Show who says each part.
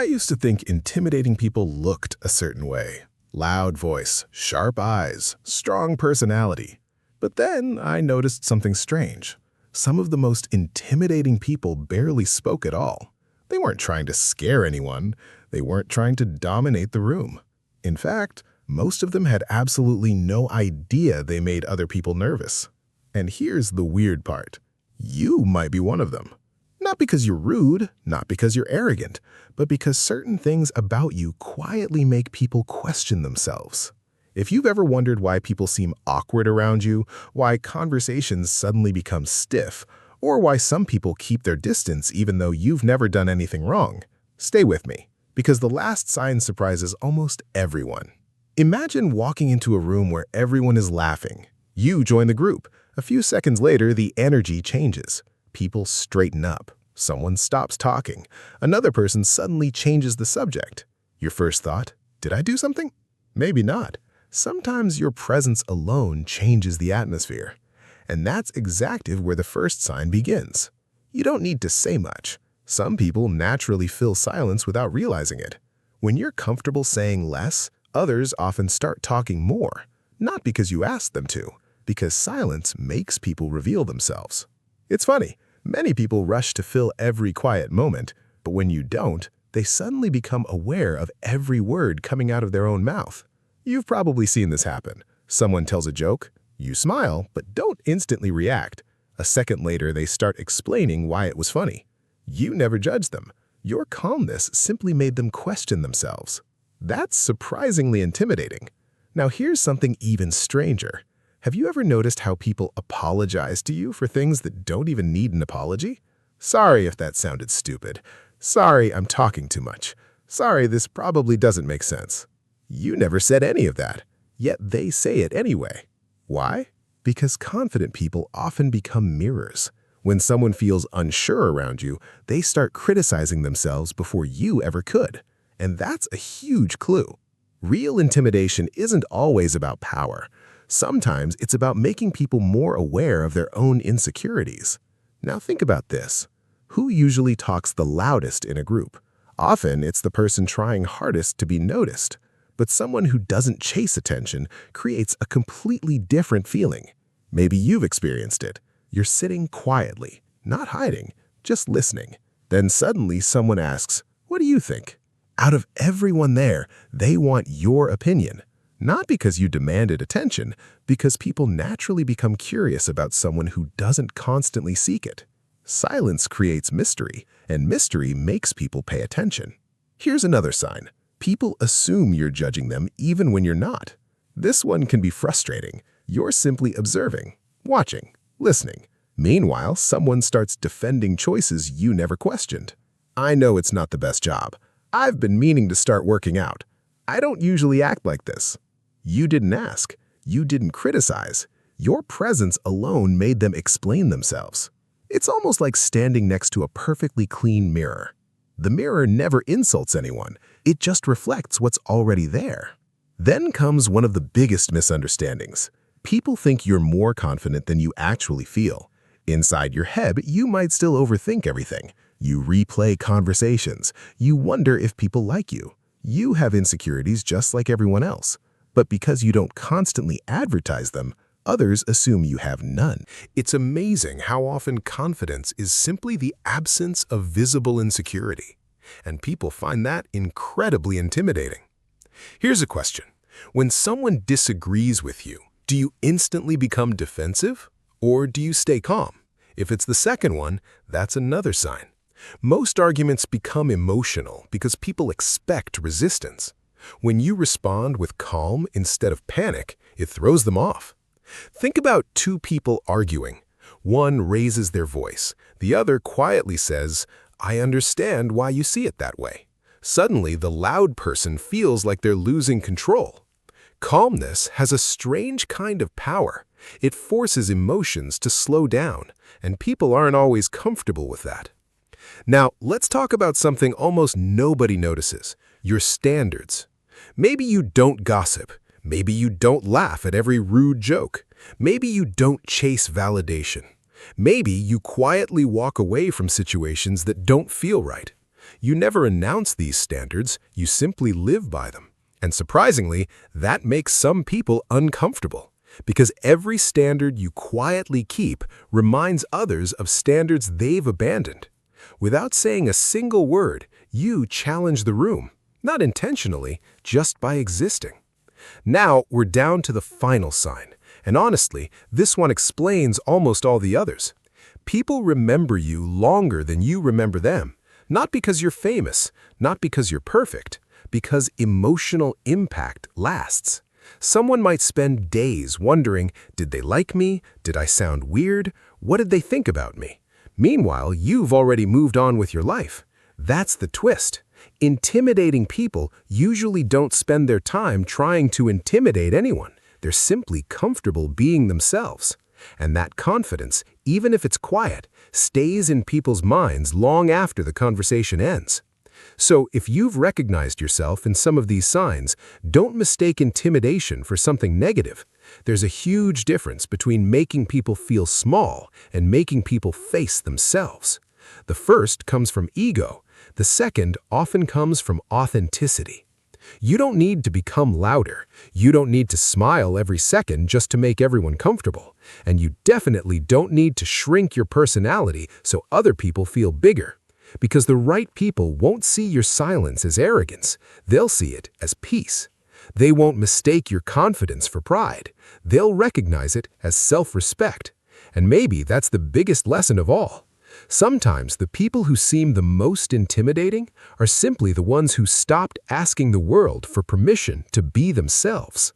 Speaker 1: I used to think intimidating people looked a certain way. Loud voice, sharp eyes, strong personality. But then I noticed something strange. Some of the most intimidating people barely spoke at all. They weren't trying to scare anyone. They weren't trying to dominate the room. In fact, most of them had absolutely no idea they made other people nervous. And here's the weird part. You might be one of them. Not because you're rude, not because you're arrogant, but because certain things about you quietly make people question themselves. If you've ever wondered why people seem awkward around you, why conversations suddenly become stiff, or why some people keep their distance even though you've never done anything wrong, stay with me, because the last sign surprises almost everyone. Imagine walking into a room where everyone is laughing. You join the group. A few seconds later, the energy changes. People straighten up. Someone stops talking. Another person suddenly changes the subject. Your first thought, did I do something? Maybe not. Sometimes your presence alone changes the atmosphere. And that's exactly where the first sign begins. You don't need to say much. Some people naturally fill silence without realizing it. When you're comfortable saying less, others often start talking more. Not because you asked them to, because silence makes people reveal themselves. It's funny. Many people rush to fill every quiet moment, but when you don't, they suddenly become aware of every word coming out of their own mouth. You've probably seen this happen. Someone tells a joke, you smile, but don't instantly react. A second later, they start explaining why it was funny. You never judged them. Your calmness simply made them question themselves. That's surprisingly intimidating. Now here's something even stranger. Have you ever noticed how people apologize to you for things that don't even need an apology? Sorry if that sounded stupid. Sorry, I'm talking too much. Sorry, this probably doesn't make sense. You never said any of that, yet they say it anyway. Why? Because confident people often become mirrors. When someone feels unsure around you, they start criticizing themselves before you ever could. And that's a huge clue. Real intimidation isn't always about power. Sometimes it's about making people more aware of their own insecurities. Now think about this. Who usually talks the loudest in a group? Often it's the person trying hardest to be noticed. But someone who doesn't chase attention creates a completely different feeling. Maybe you've experienced it. You're sitting quietly, not hiding, just listening. Then suddenly someone asks, "What do you think?" Out of everyone there, they want your opinion. Not because you demanded attention, because people naturally become curious about someone who doesn't constantly seek it. Silence creates mystery, and mystery makes people pay attention. Here's another sign. People assume you're judging them even when you're not. This one can be frustrating. You're simply observing, watching, listening. Meanwhile, someone starts defending choices you never questioned. I know it's not the best job. I've been meaning to start working out. I don't usually act like this. You didn't ask. You didn't criticize. Your presence alone made them explain themselves. It's almost like standing next to a perfectly clean mirror. The mirror never insults anyone. It just reflects what's already there. Then comes one of the biggest misunderstandings. People think you're more confident than you actually feel. Inside your head, you might still overthink everything. You replay conversations. You wonder if people like you. You have insecurities just like everyone else. But because you don't constantly advertise them, others assume you have none.
Speaker 2: It's amazing how often confidence is simply the absence of visible insecurity, and people find that incredibly intimidating. Here's a question. When someone disagrees with you, do you instantly become defensive, or do you stay calm? If it's the second one, that's another sign. Most arguments become emotional because people expect resistance. When you respond with calm instead of panic, it throws them off. Think about two people arguing. One raises their voice. The other quietly says, "I understand why you see it that way." Suddenly, the loud person feels like they're losing control. Calmness has a strange kind of power. It forces emotions to slow down, and people aren't always comfortable with that. Now, let's talk about something almost nobody notices: your standards. Maybe you don't gossip. Maybe you don't laugh at every rude joke. Maybe you don't chase validation. Maybe you quietly walk away from situations that don't feel right. You never announce these standards, you simply live by them. And surprisingly, that makes some people uncomfortable, because every standard you quietly keep reminds others of standards they've abandoned. Without saying a single word, you challenge the room, not intentionally, just by existing. Now we're down to the final sign, and honestly, this one explains almost all the others. People remember you longer than you remember them, not because you're famous, not because you're perfect, because emotional impact lasts. Someone might spend days wondering, did they like me? Did I sound weird? What did they think about me? Meanwhile, you've already moved on with your life. That's the twist. Intimidating people usually don't spend their time trying to intimidate anyone. They're simply comfortable being themselves. And that confidence, even if it's quiet, stays in people's minds long after the conversation ends. So if you've recognized yourself in some of these signs, don't mistake intimidation for something negative. There's a huge difference between making people feel small and making people face themselves. The first comes from ego. The second often comes from authenticity. You don't need to become louder. You don't need to smile every second just to make everyone comfortable. And you definitely don't need to shrink your personality so other people feel bigger. Because the right people won't see your silence as arrogance. They'll see it as peace. They won't mistake your confidence for pride. They'll recognize it as self-respect. And maybe that's the biggest lesson of all. Sometimes the people who seem the most intimidating are simply the ones who stopped asking the world for permission to be themselves.